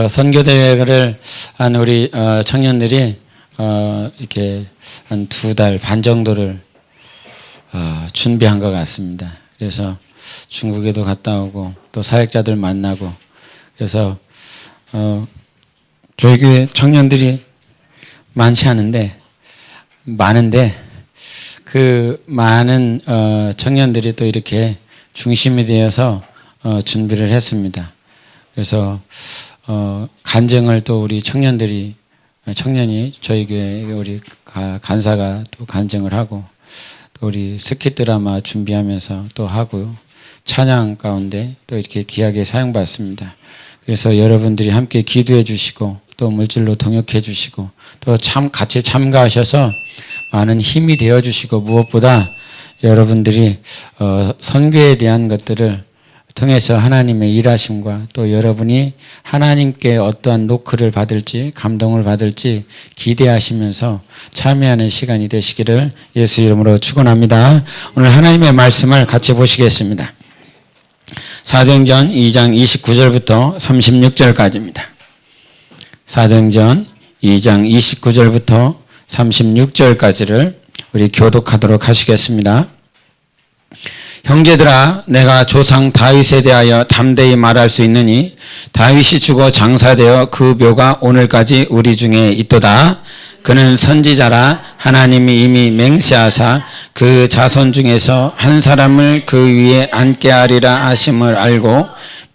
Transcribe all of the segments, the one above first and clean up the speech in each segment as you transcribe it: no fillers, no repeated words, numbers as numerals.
선교대회를 한 우리 청년들이 이렇게 한 2달 반 정도를 준비한 것 같습니다. 그래서 중국에도 갔다 오고 또 사역자들 만나고 그래서 저희 교회 청년들이 많은데 그 많은 청년들이 또 이렇게 중심이 되어서 준비를 했습니다. 그래서 간증을 또 우리 청년이 저희 교회 우리 간사가 또 간증을 하고 또 우리 스킷 드라마 준비하면서 또 하고요. 찬양 가운데 또 이렇게 귀하게 사용받습니다. 그래서 여러분들이 함께 기도해 주시고 또 물질로 동역해 주시고 또 같이 참가하셔서 많은 힘이 되어 주시고 무엇보다 여러분들이 선교에 대한 것들을 통해서 하나님의 일하심과 또 여러분이 하나님께 어떠한 노크를 받을지 감동을 받을지 기대하시면서 참여하는 시간이 되시기를 예수 이름으로 축원합니다. 오늘 하나님의 말씀을 같이 보시겠습니다. 사도행전 2장 29절부터 36절까지입니다. 사도행전 2장 29절부터 36절까지를 우리 교독하도록 하시겠습니다. 형제들아, 내가 조상 다윗에 대하여 담대히 말할 수 있느니 다윗이 죽어 장사되어 그 묘가 오늘까지 우리 중에 있도다. 그는 선지자라 하나님이 이미 맹세하사 그 자손 중에서 한 사람을 그 위에 앉게 하리라 하심을 알고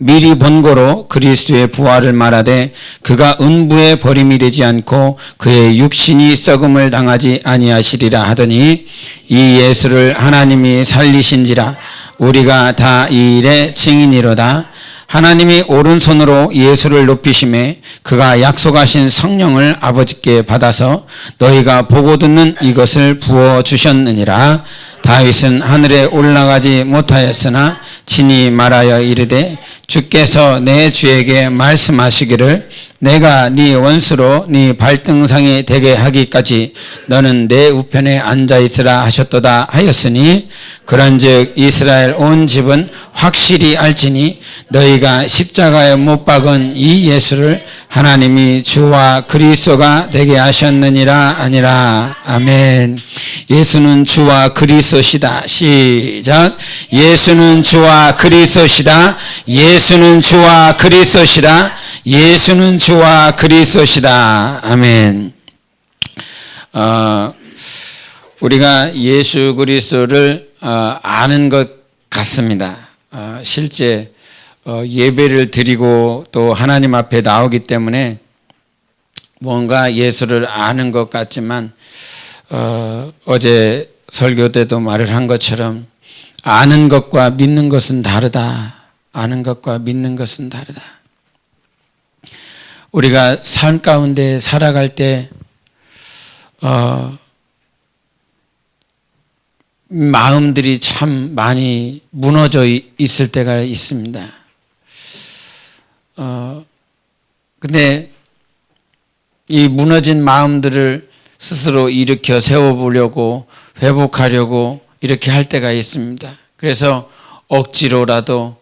미리 본고로 그리스도의 부활을 말하되 그가 음부에 버림이 되지 않고 그의 육신이 썩음을 당하지 아니하시리라 하더니 이 예수를 하나님이 살리신지라 우리가 다 이 일의 증인이로다. 하나님이 오른손으로 예수를 높이심에 그가 약속하신 성령을 아버지께 받아서 너희가 보고 듣는 이것을 부어주셨느니라. 다윗은 하늘에 올라가지 못하였으나 친히 말하여 이르되 주께서 내 주에게 말씀하시기를 내가 네 원수로 네 발등상이 되게 하기까지 너는 내 우편에 앉아있으라 하셨도다 하였으니 그런즉 이스라엘 온 집은 확실히 알지니 너희가 십자가에 못 박은 이 예수를 하나님이 주와 그리스도가 되게 하셨느니라 아니라. 아멘. 예수는 주와 그리스도시다. 시작. 예수는 주와 그리스도시다. 예수는 주와 그리스도시다. 예수는 주와 그리스도시다. 아멘. 우리가 예수 그리스도를 아는 것 같습니다. 실제 예배를 드리고 또 하나님 앞에 나오기 때문에 뭔가 예수를 아는 것 같지만 어제 설교 때도 말을 한 것처럼 아는 것과 믿는 것은 다르다. 아는 것과 믿는 것은 다르다. 우리가 삶 가운데 살아갈 때 마음들이 참 많이 무너져 있을 때가 있습니다. 근데 이 무너진 마음들을 스스로 일으켜 세워보려고 회복하려고 이렇게 할 때가 있습니다. 그래서 억지로라도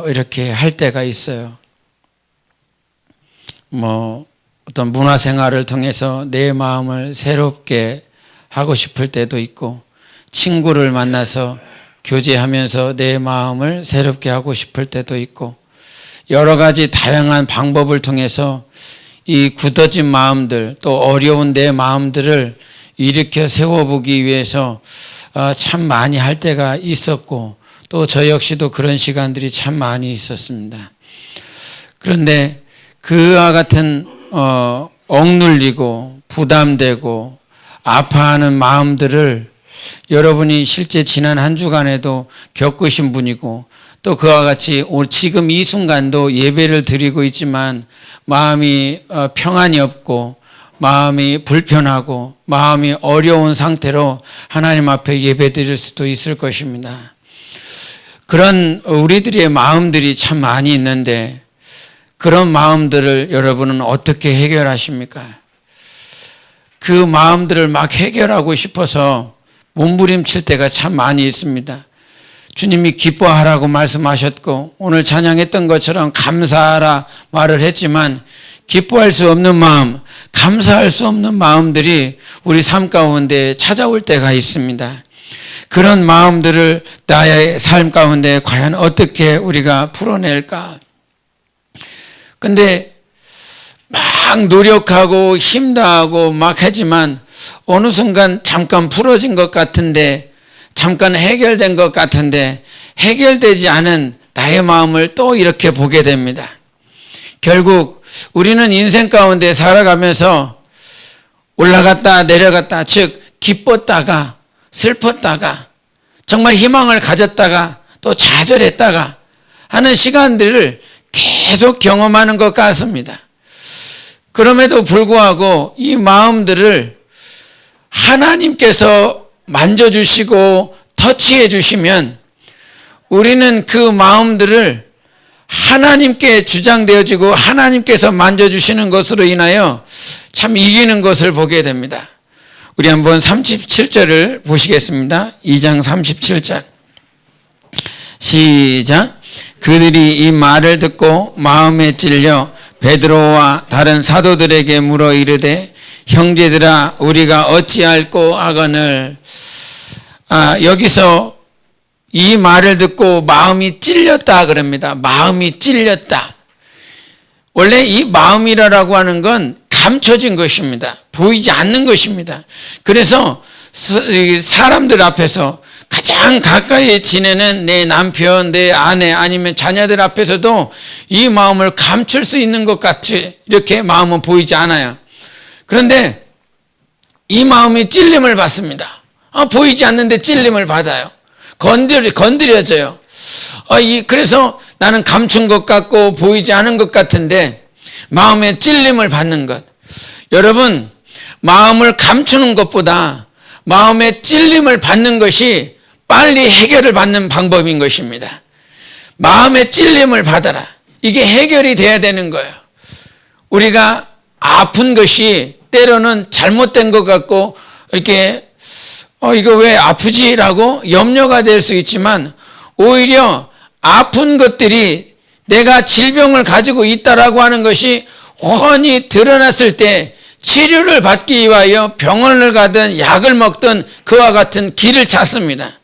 이렇게 할 때가 있어요. 어떤 문화생활을 통해서 내 마음을 새롭게 하고 싶을 때도 있고 친구를 만나서 교제하면서 내 마음을 새롭게 하고 싶을 때도 있고 여러 가지 다양한 방법을 통해서 이 굳어진 마음들 또 어려운 내 마음들을 일으켜 세워보기 위해서 참 많이 할 때가 있었고 또 저 역시도 그런 시간들이 참 많이 있었습니다. 그런데 그와 같은 억눌리고 부담되고 아파하는 마음들을 여러분이 실제 지난 한 주간에도 겪으신 분이고 또 그와 같이 지금 이 순간도 예배를 드리고 있지만 마음이 평안이 없고 마음이 불편하고 마음이 어려운 상태로 하나님 앞에 예배 드릴 수도 있을 것입니다. 그런 우리들의 마음들이 참 많이 있는데 그런 마음들을 여러분은 어떻게 해결하십니까? 그 마음들을 막 해결하고 싶어서 몸부림칠 때가 참 많이 있습니다. 주님이 기뻐하라고 말씀하셨고 오늘 찬양했던 것처럼 감사하라 말을 했지만 기뻐할 수 없는 마음, 감사할 수 없는 마음들이 우리 삶 가운데 찾아올 때가 있습니다. 그런 마음들을 나의 삶 가운데 과연 어떻게 우리가 풀어낼까? 근데 막 노력하고 힘다하고 막 하지만 어느 순간 잠깐 풀어진 것 같은데, 잠깐 해결된 것 같은데 해결되지 않은 나의 마음을 또 이렇게 보게 됩니다. 결국 우리는 인생 가운데 살아가면서 올라갔다 내려갔다, 즉 기뻤다가 슬펐다가 정말 희망을 가졌다가 또 좌절했다가 하는 시간들을 계속 경험하는 것 같습니다. 그럼에도 불구하고 이 마음들을 하나님께서 만져주시고 터치해 주시면 우리는 그 마음들을 하나님께 주장되어지고 하나님께서 만져주시는 것으로 인하여 참 이기는 것을 보게 됩니다. 우리 한번 37절을 보시겠습니다. 2장 37절 시작. 그들이 이 말을 듣고 마음에 찔려 베드로와 다른 사도들에게 물어 이르되 형제들아 우리가 어찌할꼬 하거늘. 여기서 이 말을 듣고 마음이 찔렸다 그럽니다. 마음이 찔렸다. 원래 이 마음이라고 하는 건 감춰진 것입니다. 보이지 않는 것입니다. 그래서 사람들 앞에서 가장 가까이 지내는 내 남편, 내 아내 아니면 자녀들 앞에서도 이 마음을 감출 수 있는 것 같이 이렇게 마음은 보이지 않아요. 그런데 이 마음이 찔림을 받습니다. 보이지 않는데 찔림을 받아요. 건드려져요. 그래서 나는 감춘 것 같고 보이지 않은 것 같은데 마음에 찔림을 받는 것. 여러분, 마음을 감추는 것보다 마음에 찔림을 받는 것이 빨리 해결을 받는 방법인 것입니다. 마음에 찔림을 받아라. 이게 해결이 돼야 되는 거예요. 우리가 아픈 것이 때로는 잘못된 것 같고 이렇게 이거 왜 아프지라고 염려가 될 수 있지만 오히려 아픈 것들이 내가 질병을 가지고 있다라고 하는 것이 훤히 드러났을 때 치료를 받기 위하여 병원을 가든 약을 먹든 그와 같은 길을 찾습니다.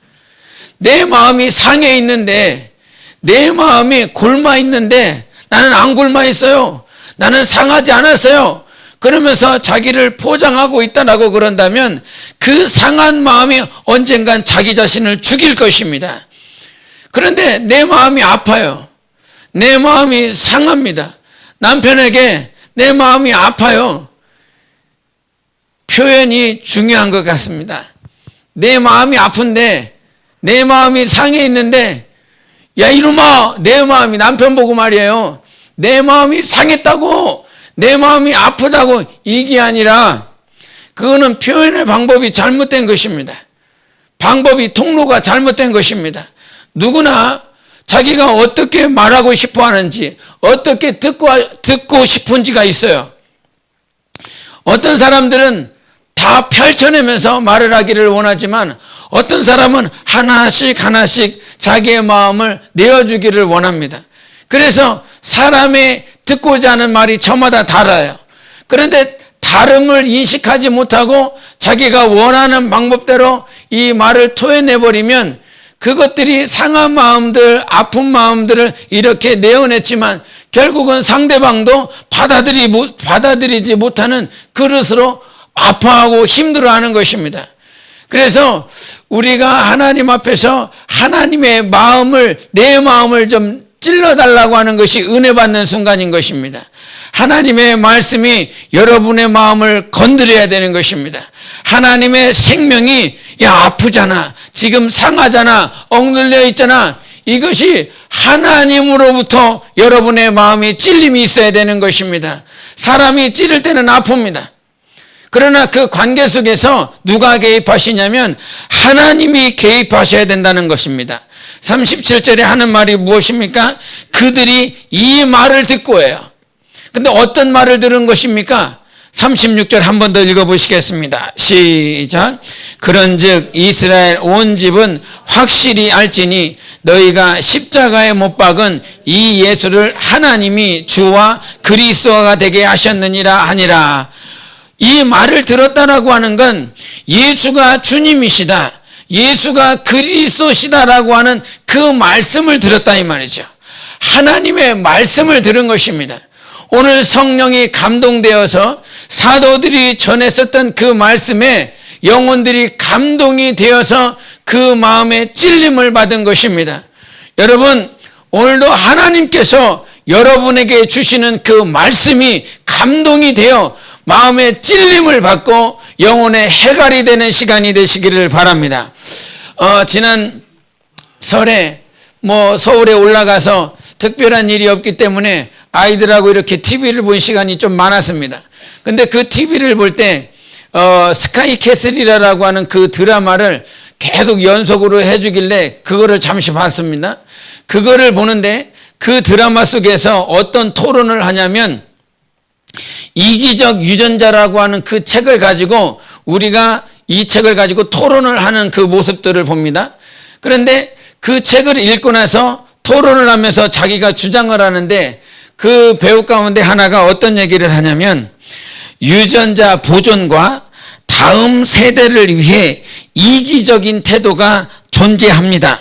내 마음이 상해 있는데, 내 마음이 곪아 있는데 나는 안 곪아 있어요. 나는 상하지 않았어요. 그러면서 자기를 포장하고 있다라고 그런다면 그 상한 마음이 언젠간 자기 자신을 죽일 것입니다. 그런데 내 마음이 아파요. 내 마음이 상합니다. 남편에게 내 마음이 아파요. 표현이 중요한 것 같습니다. 내 마음이 아픈데, 내 마음이 상해 있는데, 야 이놈아, 내 마음이, 남편 보고 말이에요. 내 마음이 상했다고, 내 마음이 아프다고, 이게 아니라 그거는 표현의 방법이 잘못된 것입니다. 방법이, 통로가 잘못된 것입니다. 누구나 자기가 어떻게 말하고 싶어 하는지, 어떻게 듣고 싶은지가 있어요. 어떤 사람들은 다 펼쳐내면서 말을 하기를 원하지만 어떤 사람은 하나씩 자기의 마음을 내어주기를 원합니다. 그래서 사람의 듣고자 하는 말이 저마다 달라요. 그런데 다름을 인식하지 못하고 자기가 원하는 방법대로 이 말을 토해내버리면 그것들이 상한 마음들, 아픈 마음들을 이렇게 내어냈지만 결국은 상대방도 받아들이지 못하는 그릇으로 아파하고 힘들어하는 것입니다. 그래서 우리가 하나님 앞에서 하나님의 마음을, 내 마음을 좀 찔러달라고 하는 것이 은혜 받는 순간인 것입니다. 하나님의 말씀이 여러분의 마음을 건드려야 되는 것입니다. 하나님의 생명이 야 아프잖아, 지금 상하잖아, 억눌려 있잖아, 이것이 하나님으로부터 여러분의 마음이 찔림이 있어야 되는 것입니다. 사람이 찌를 때는 아픕니다. 그러나 그 관계 속에서 누가 개입하시냐면 하나님이 개입하셔야 된다는 것입니다. 37절에 하는 말이 무엇입니까? 그들이 이 말을 듣고예요. 근데 어떤 말을 들은 것입니까? 36절 한 번 더 읽어보시겠습니다. 시작. 그런즉 이스라엘 온 집은 확실히 알지니 너희가 십자가에 못 박은 이 예수를 하나님이 주와 그리스도가 되게 하셨느니라 하니라. 이 말을 들었다라고 하는 건 예수가 주님이시다, 예수가 그리스도시다라고 하는 그 말씀을 들었다 이 말이죠. 하나님의 말씀을 들은 것입니다. 오늘 성령이 감동되어서 사도들이 전했었던 그 말씀에 영혼들이 감동이 되어서 그 마음에 찔림을 받은 것입니다. 여러분, 오늘도 하나님께서 여러분에게 주시는 그 말씀이 감동이 되어 마음에 찔림을 받고 영혼의 해갈이 되는 시간이 되시기를 바랍니다. 지난 설에 서울에 올라가서 특별한 일이 없기 때문에 아이들하고 이렇게 TV를 본 시간이 좀 많았습니다. 근데 그 TV를 볼 때 스카이캐슬이라고 하는 그 드라마를 계속 연속으로 해주길래 그거를 잠시 봤습니다. 그거를 보는데 그 드라마 속에서 어떤 토론을 하냐면 이기적 유전자라고 하는 그 책을 가지고 우리가 이 책을 가지고 토론을 하는 그 모습들을 봅니다. 그런데 그 책을 읽고 나서 토론을 하면서 자기가 주장을 하는데 그 배우 가운데 하나가 어떤 얘기를 하냐면 유전자 보존과 다음 세대를 위해 이기적인 태도가 존재합니다.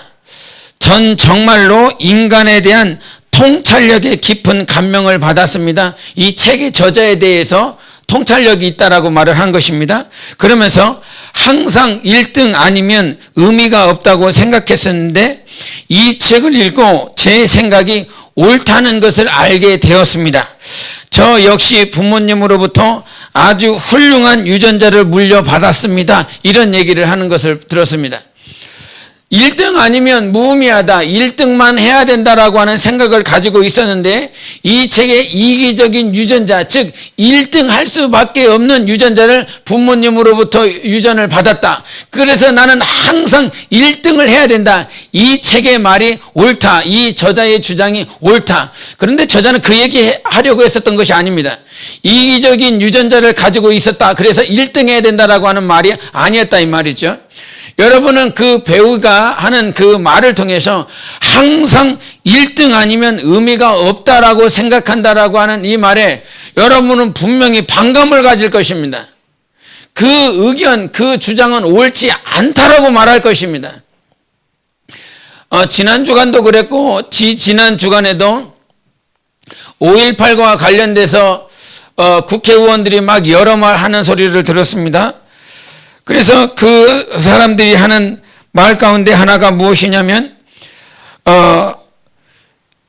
전 정말로 인간에 대한 통찰력의 깊은 감명을 받았습니다. 이 책의 저자에 대해서 통찰력이 있다라고 말을 한 것입니다. 그러면서 항상 1등 아니면 의미가 없다고 생각했었는데 이 책을 읽고 제 생각이 옳다는 것을 알게 되었습니다. 저 역시 부모님으로부터 아주 훌륭한 유전자를 물려받았습니다. 이런 얘기를 하는 것을 들었습니다. 1등 아니면 무의미하다, 1등만 해야 된다라고 하는 생각을 가지고 있었는데 이 책의 이기적인 유전자, 즉 1등 할 수밖에 없는 유전자를 부모님으로부터 유전을 받았다. 그래서 나는 항상 1등을 해야 된다. 이 책의 말이 옳다. 이 저자의 주장이 옳다. 그런데 저자는 그 얘기 하려고 했었던 것이 아닙니다. 이기적인 유전자를 가지고 있었다. 그래서 1등 해야 된다라고 하는 말이 아니었다 이 말이죠. 여러분은 그 배우가 하는 그 말을 통해서 항상 1등 아니면 의미가 없다라고 생각한다라고 하는 이 말에 여러분은 분명히 반감을 가질 것입니다. 그 의견, 그 주장은 옳지 않다라고 말할 것입니다. 지난 주간도 그랬고 지난 주간에도 5.18과 관련돼서 국회의원들이 막 여러 말 하는 소리를 들었습니다. 그래서 그 사람들이 하는 말 가운데 하나가 무엇이냐면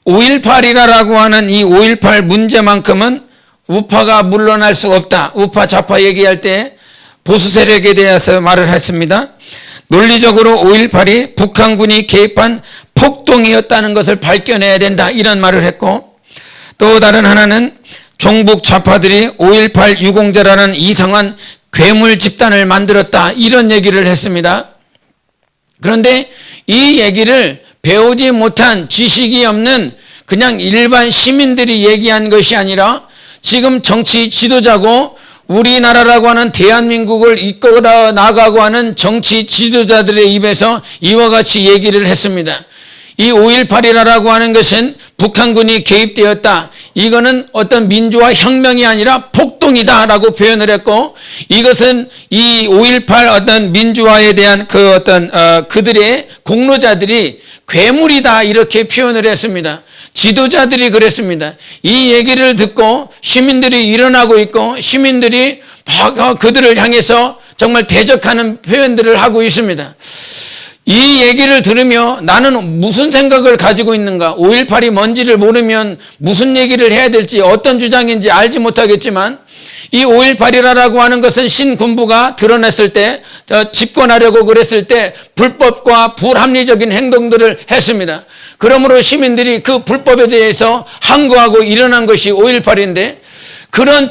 5.18이라고 하는 이 5.18 문제만큼은 우파가 물러날 수 없다. 우파 좌파 얘기할 때 보수 세력에 대해서 말을 했습니다. 논리적으로 5.18이 북한군이 개입한 폭동이었다는 것을 밝혀내야 된다. 이런 말을 했고 또 다른 하나는 종북 좌파들이 5.18 유공자라는 이상한 괴물 집단을 만들었다. 이런 얘기를 했습니다. 그런데 이 얘기를 배우지 못한 지식이 없는 그냥 일반 시민들이 얘기한 것이 아니라 지금 정치 지도자고 우리나라라고 하는 대한민국을 이끌어 나가고 하는 정치 지도자들의 입에서 이와 같이 얘기를 했습니다. 이 5.18이라고 하는 것은 북한군이 개입되었다. 이거는 어떤 민주화 혁명이 아니라 폭동이다라고 표현을 했고 이것은 이 5.18 어떤 민주화에 대한 그 어떤 그들의 공로자들이 괴물이다 이렇게 표현을 했습니다. 지도자들이 그랬습니다. 이 얘기를 듣고 시민들이 일어나고 있고 시민들이 그들을 향해서 정말 대적하는 표현들을 하고 있습니다. 이 얘기를 들으며 나는 무슨 생각을 가지고 있는가? 5.18이 뭔지를 모르면 무슨 얘기를 해야 될지 어떤 주장인지 알지 못하겠지만 이 5.18이라고 하는 것은 신군부가 드러냈을 때 집권하려고 그랬을 때 불법과 불합리적인 행동들을 했습니다. 그러므로 시민들이 그 불법에 대해서 항거하고 일어난 것이 5.18인데 그런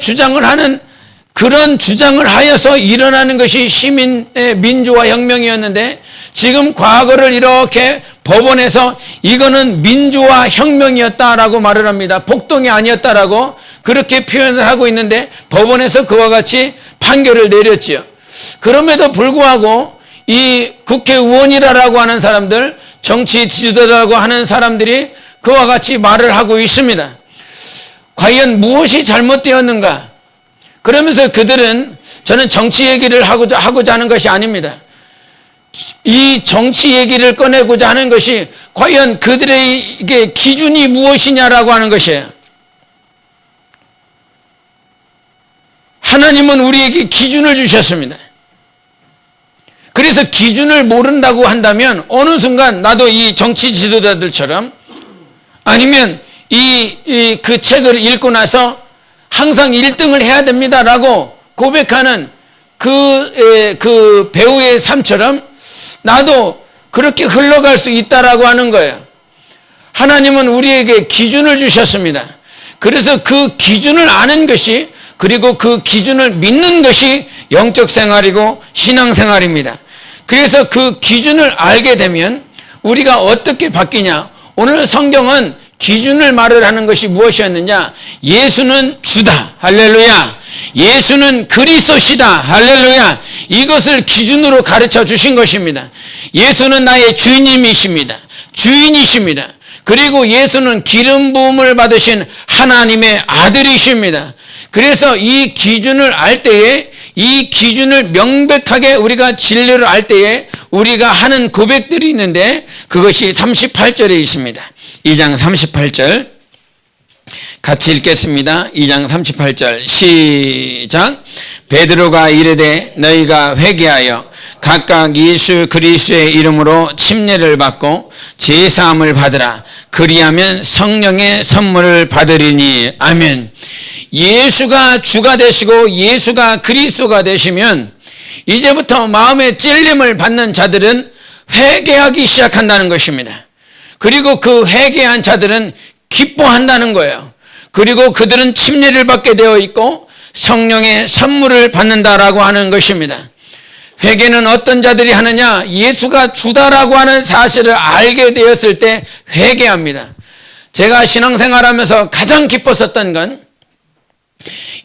주장을 하여서 일어나는 것이 시민의 민주화 혁명이었는데 지금 과거를 이렇게 법원에서 이거는 민주화 혁명이었다라고 말을 합니다. 폭동이 아니었다라고 그렇게 표현을 하고 있는데 법원에서 그와 같이 판결을 내렸지요. 그럼에도 불구하고 이 국회의원이라고 하는 사람들, 정치 지도자라고 하는 사람들이 그와 같이 말을 하고 있습니다. 과연 무엇이 잘못되었는가? 그러면서 그들은, 저는 정치 얘기를 하고자 하는 것이 아닙니다. 이 정치 얘기를 꺼내고자 하는 것이 과연 그들의 이게 기준이 무엇이냐라고 하는 것이에요. 하나님은 우리에게 기준을 주셨습니다. 그래서 기준을 모른다고 한다면 어느 순간 나도 이 정치 지도자들처럼, 아니면 그 책을 읽고 나서 항상 1등을 해야 됩니다라고 고백하는 그 배우의 삶처럼 나도 그렇게 흘러갈 수 있다라고 하는 거예요. 하나님은 우리에게 기준을 주셨습니다. 그래서 그 기준을 아는 것이, 그리고 그 기준을 믿는 것이 영적 생활이고 신앙 생활입니다. 그래서 그 기준을 알게 되면 우리가 어떻게 바뀌냐? 오늘 성경은 기준을 말을 하는 것이 무엇이었느냐? 예수는 주다. 할렐루야. 예수는 그리스도시다. 할렐루야. 이것을 기준으로 가르쳐 주신 것입니다. 예수는 나의 주님이십니다. 주인이십니다. 그리고 예수는 기름 부음을 받으신 하나님의 아들이십니다. 그래서 이 기준을 알 때에, 이 기준을 명백하게 우리가 진리를 알 때에 우리가 하는 고백들이 있는데, 그것이 38절에 있습니다. 2장 38절 같이 읽겠습니다. 2장 38절 시작. 베드로가 이르되 너희가 회개하여 각각 예수 그리스도의 이름으로 침례를 받고 제사함을 받으라. 그리하면 성령의 선물을 받으리니. 아멘. 예수가 주가 되시고 예수가 그리스도가 되시면 이제부터 마음의 찔림을 받는 자들은 회개하기 시작한다는 것입니다. 그리고 그 회개한 자들은 기뻐한다는 거예요. 그리고 그들은 침례를 받게 되어 있고 성령의 선물을 받는다라고 하는 것입니다. 회개는 어떤 자들이 하느냐? 예수가 주다라고 하는 사실을 알게 되었을 때 회개합니다. 제가 신앙생활하면서 가장 기뻤었던 건,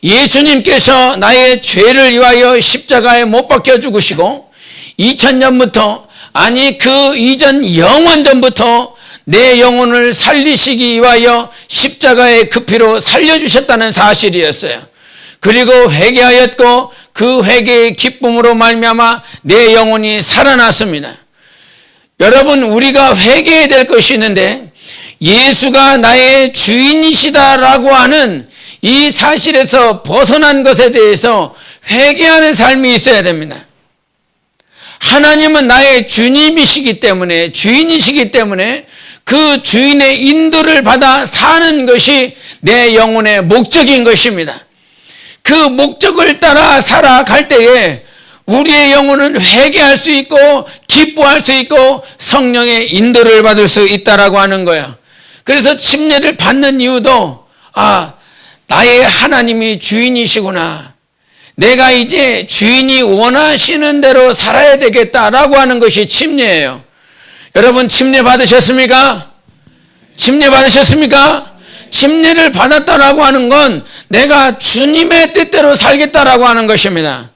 예수님께서 나의 죄를 위하여 십자가에 못 박혀 죽으시고 2000년부터, 아니 그 이전 영원전부터 내 영혼을 살리시기 위하여 십자가의 그 피로 살려주셨다는 사실이었어요. 그리고 회개하였고 그 회개의 기쁨으로 말미암아 내 영혼이 살아났습니다. 여러분, 우리가 회개해야 될 것이 있는데, 예수가 나의 주인이시다라고 하는 이 사실에서 벗어난 것에 대해서 회개하는 삶이 있어야 됩니다. 하나님은 나의 주님이시기 때문에, 주인이시기 때문에 그 주인의 인도를 받아 사는 것이 내 영혼의 목적인 것입니다. 그 목적을 따라 살아갈 때에 우리의 영혼은 회개할 수 있고 기뻐할 수 있고 성령의 인도를 받을 수 있다라고 하는 거예요. 그래서 침례를 받는 이유도, 나의 하나님이 주인이시구나, 내가 이제 주인이 원하시는 대로 살아야 되겠다라고 하는 것이 침례예요. 여러분, 침례 받으셨습니까? 침례 받으셨습니까? 침례를 받았다라고 하는 건 내가 주님의 뜻대로 살겠다라고 하는 것입니다.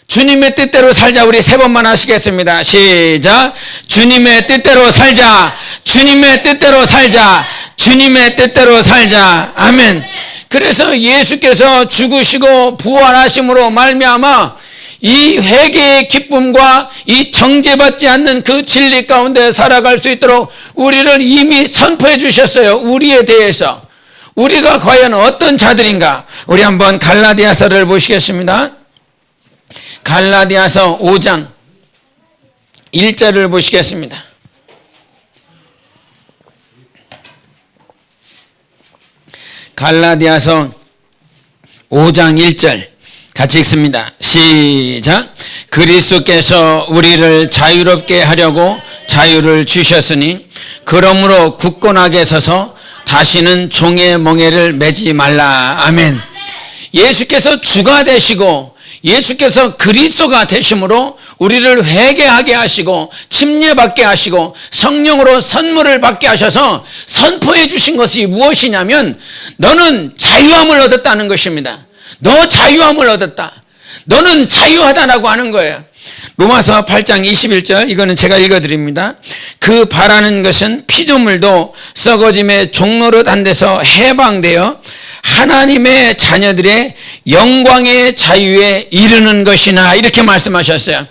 주님의 뜻대로 살자. 우리 세 번만 하시겠습니다. 시작. 주님의 뜻대로 살자. 주님의 뜻대로 살자. 주님의 뜻대로 살자. 아멘. 그래서 예수께서 죽으시고 부활하심으로 말미암아 이 회개의 기쁨과 이 정죄받지 않는 그 진리 가운데 살아갈 수 있도록 우리를 이미 선포해 주셨어요. 우리에 대해서. 우리가 과연 어떤 자들인가? 우리 한번 갈라디아서를 보시겠습니다. 갈라디아서 5장 1절을 보시겠습니다. 갈라디아서 5장 1절 같이 읽습니다. 시작. 그리스도께서 우리를 자유롭게 하려고 자유를 주셨으니 그러므로 굳건하게 서서 다시는 종의 멍에를 매지 말라. 아멘. 예수께서 주가 되시고 예수께서 그리스도가 되심으로 우리를 회개하게 하시고 침례받게 하시고 성령으로 선물을 받게 하셔서 선포해 주신 것이 무엇이냐면 너는 자유함을 얻었다는 것입니다. 너 자유함을 얻었다. 너는 자유하다라고 하는 거예요. 로마서 8장 21절, 이거는 제가 읽어드립니다. 그 바라는 것은 피조물도 썩어짐의 종노릇 한 데서 해방되어 하나님의 자녀들의 영광의 자유에 이르는 것이나, 이렇게 말씀하셨어요.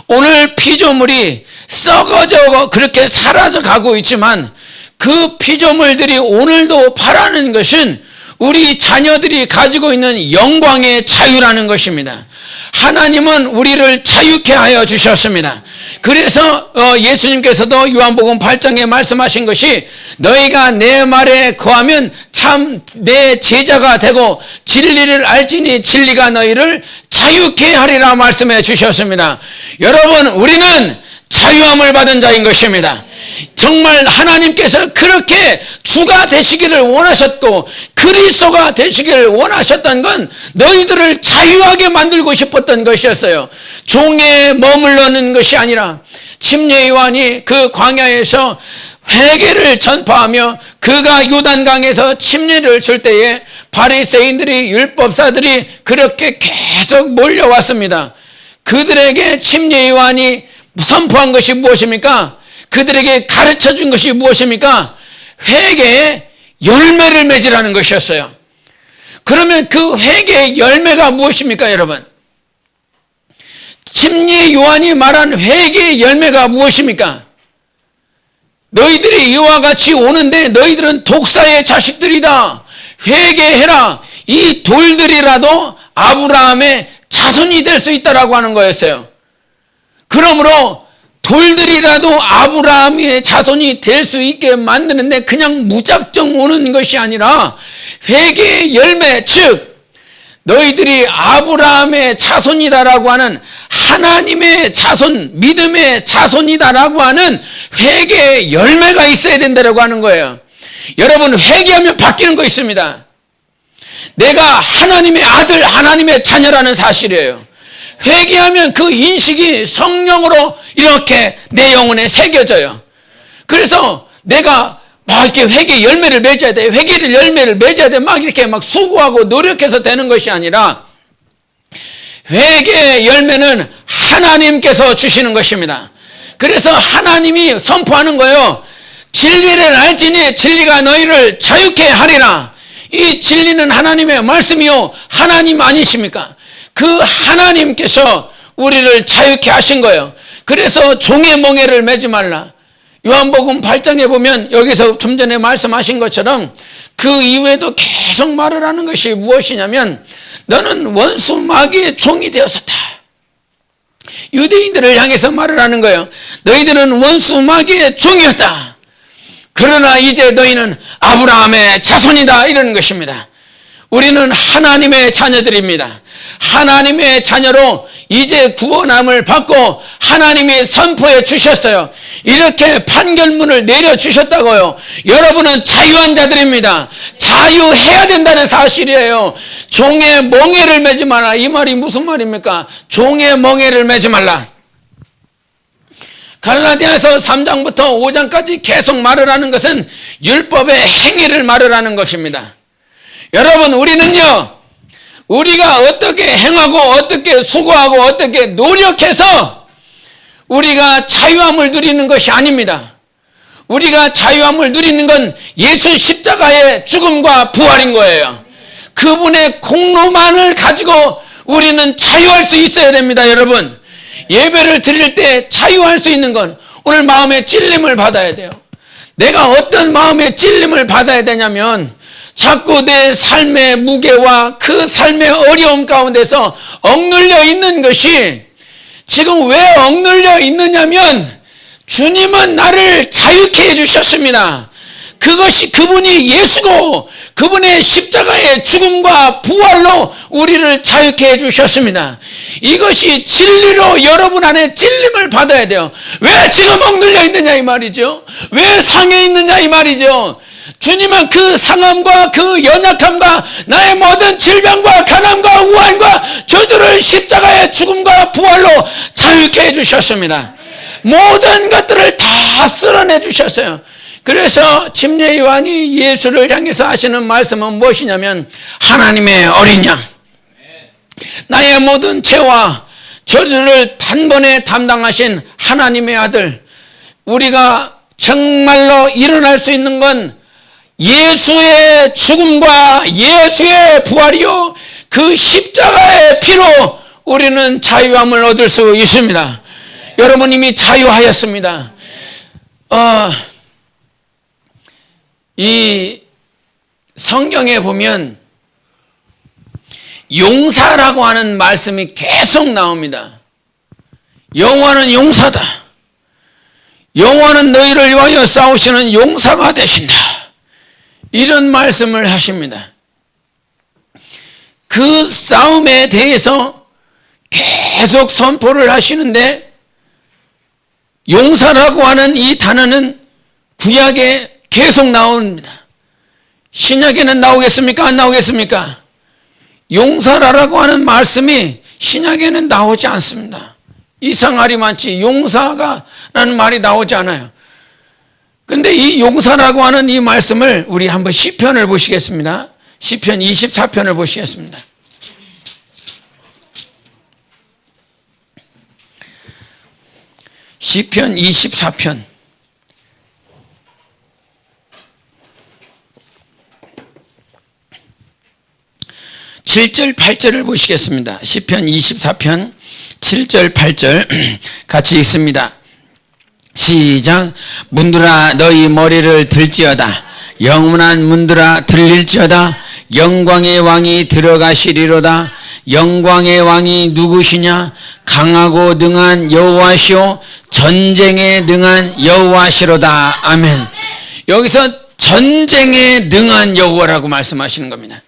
오늘 피조물이 썩어져 그렇게 사라져 가고 있지만 그 피조물들이 오늘도 바라는 것은 우리 자녀들이 가지고 있는 영광의 자유라는 것입니다. 하나님은 우리를 자유케 하여 주셨습니다. 그래서 예수님께서도 요한복음 8장에 말씀하신 것이 너희가 내 말에 거하면 참 내 제자가 되고 진리를 알지니 진리가 너희를 자유케 하리라 말씀해 주셨습니다. 여러분, 우리는 자유함을 받은 자인 것입니다. 정말 하나님께서 그렇게 주가 되시기를 원하셨고 그리스도가 되시기를 원하셨던 건 너희들을 자유하게 만들고 싶었던 것이었어요. 종에 머물러는 것이 아니라 침례 요한이 그 광야에서 회개를 전파하며 그가 요단강에서 침례를 줄 때에 바리새인들이, 율법사들이 그렇게 계속 몰려왔습니다. 그들에게 침례 요한이 선포한 것이 무엇입니까? 그들에게 가르쳐 준 것이 무엇입니까? 회개의 열매를 맺으라는 것이었어요. 그러면 그 회개의 열매가 무엇입니까, 여러분? 침례 요한이 말한 회개의 열매가 무엇입니까? 너희들이 이와 같이 오는데 너희들은 독사의 자식들이다. 회개해라. 이 돌들이라도 아브라함의 자손이 될 수 있다라고 하는 거였어요. 그러므로 돌들이라도 아브라함의 자손이 될 수 있게 만드는데 그냥 무작정 오는 것이 아니라 회개의 열매, 즉 너희들이 아브라함의 자손이다라고 하는 하나님의 자손, 믿음의 자손이다라고 하는 회개의 열매가 있어야 된다라고 하는 거예요. 여러분, 회개하면 바뀌는 거 있습니다. 내가 하나님의 아들, 하나님의 자녀라는 사실이에요. 회개하면 그 인식이 성령으로 이렇게 내 영혼에 새겨져요. 그래서 내가 막 이렇게 회개 열매를 맺어야 돼. 회개를 열매를 맺어야 돼. 막 이렇게 막 수고하고 노력해서 되는 것이 아니라 회개의 열매는 하나님께서 주시는 것입니다. 그래서 하나님이 선포하는 거예요. 진리를 알지니 진리가 너희를 자유케 하리라. 이 진리는 하나님의 말씀이요, 하나님 아니십니까? 그 하나님께서 우리를 자유케 하신 거예요. 그래서 종의 멍에를 매지 말라. 요한복음 8장에 보면 여기서 좀 전에 말씀하신 것처럼 그 이후에도 계속 말을 하는 것이 무엇이냐면 너는 원수 마귀의 종이 되었었다. 유대인들을 향해서 말을 하는 거예요. 너희들은 원수 마귀의 종이었다. 그러나 이제 너희는 아브라함의 자손이다, 이러는 것입니다. 우리는 하나님의 자녀들입니다. 하나님의 자녀로 이제 구원함을 받고 하나님이 선포해 주셨어요. 이렇게 판결문을 내려주셨다고요. 여러분은 자유한 자들입니다. 자유해야 된다는 사실이에요. 종의 멍에를 매지 마라. 이 말이 무슨 말입니까? 종의 멍에를 매지 말라. 갈라디아서 3장부터 5장까지 계속 말을 하는 것은 율법의 행위를 말을 하는 것입니다. 여러분, 우리는요, 우리가 어떻게 행하고 어떻게 수고하고 어떻게 노력해서 우리가 자유함을 누리는 것이 아닙니다. 우리가 자유함을 누리는 건 예수 십자가의 죽음과 부활인 거예요. 그분의 공로만을 가지고 우리는 자유할 수 있어야 됩니다, 여러분. 예배를 드릴 때 자유할 수 있는 건 오늘 마음의 찔림을 받아야 돼요. 내가 어떤 마음의 찔림을 받아야 되냐면 자꾸 내 삶의 무게와 그 삶의 어려움 가운데서 억눌려 있는 것이, 지금 왜 억눌려 있느냐면 주님은 나를 자유케 해주셨습니다. 그것이 그분이 예수고 그분의 십자가의 죽음과 부활로 우리를 자유케 해주셨습니다. 이것이 진리로 여러분 안에 찔림을 받아야 돼요. 왜 지금 억눌려 있느냐 이 말이죠. 왜 상해 있느냐 이 말이죠. 주님은 그 상함과 그 연약함과 나의 모든 질병과 가난과 우환과 저주를 십자가의 죽음과 부활로 자유케 자유케 해주셨습니다. 모든 것들을 다 쓸어내 주셨어요. 그래서 침례 요한이 예수를 향해서 하시는 말씀은 무엇이냐면 하나님의 어린 양, 나의 모든 죄와 저주를 단번에 담당하신 하나님의 아들, 우리가 정말로 일어날 수 있는 건 예수의 죽음과 예수의 부활이요 그 십자가의 피로 우리는 자유함을 얻을 수 있습니다. 여러분 이미 자유하였습니다. 이 성경에 보면 용사라고 하는 말씀이 계속 나옵니다. 여호와는 용사다. 여호와는 너희를 위하여 싸우시는 용사가 되신다. 이런 말씀을 하십니다. 그 싸움에 대해서 계속 선포를 하시는데 용사라고 하는 이 단어는 구약에 계속 나옵니다. 신약에는 나오겠습니까? 안 나오겠습니까? 용사라고 하는 말씀이 신약에는 나오지 않습니다. 이상하리 많지 용사가라는 말이 나오지 않아요. 근데 이 용사라고 하는 이 말씀을 우리 한번 시편을 보시겠습니다. 시편 24편을 보시겠습니다. 시편 24편 7절 8절을 보시겠습니다. 시편 24편 7절 8절 같이 읽습니다. 시작. 문들아 너희 머리를 들지어다. 영원한 문들아 들릴지어다. 영광의 왕이 들어가시리로다. 영광의 왕이 누구시냐? 강하고 능한 여호와시오 전쟁에 능한 여호와시로다. 아멘. 여기서 전쟁에 능한 여호와라고 말씀하시는 겁니다.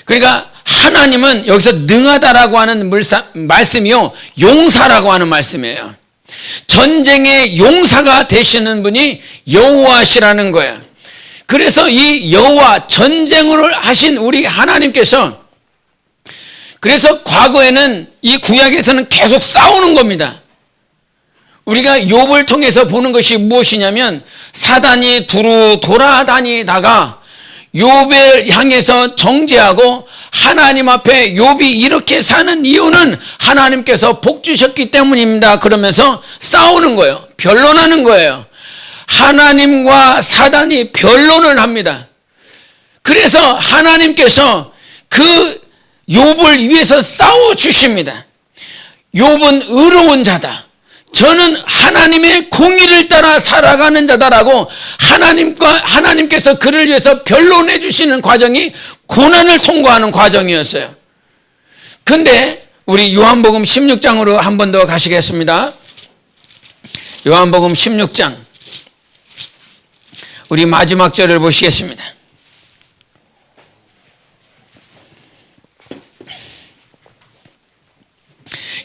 그러니까 하나님은 여기서 능하다라고 하는 말씀이요 용사라고 하는 말씀이에요. 전쟁의 용사가 되시는 분이 여호와시라는 거예요. 그래서 이 여호와 전쟁을 하신 우리 하나님께서 그래서 과거에는 이 구약에서는 계속 싸우는 겁니다. 우리가 욥을 통해서 보는 것이 무엇이냐면 사단이 두루 돌아다니다가 욥을 향해서 정죄하고 하나님 앞에 욥이 이렇게 사는 이유는 하나님께서 복 주셨기 때문입니다. 그러면서 싸우는 거예요. 변론하는 거예요. 하나님과 사단이 변론을 합니다. 그래서 하나님께서 그 욥을 위해서 싸워 주십니다. 욥은 의로운 자다. 저는 하나님의 공의를 따라 살아가는 자다라고 하나님께서 그를 위해서 변론해 주시는 과정이 고난을 통과하는 과정이었어요. 근데 우리 요한복음 16장으로 한 번 더 가시겠습니다. 요한복음 16장 우리 마지막 절을 보시겠습니다.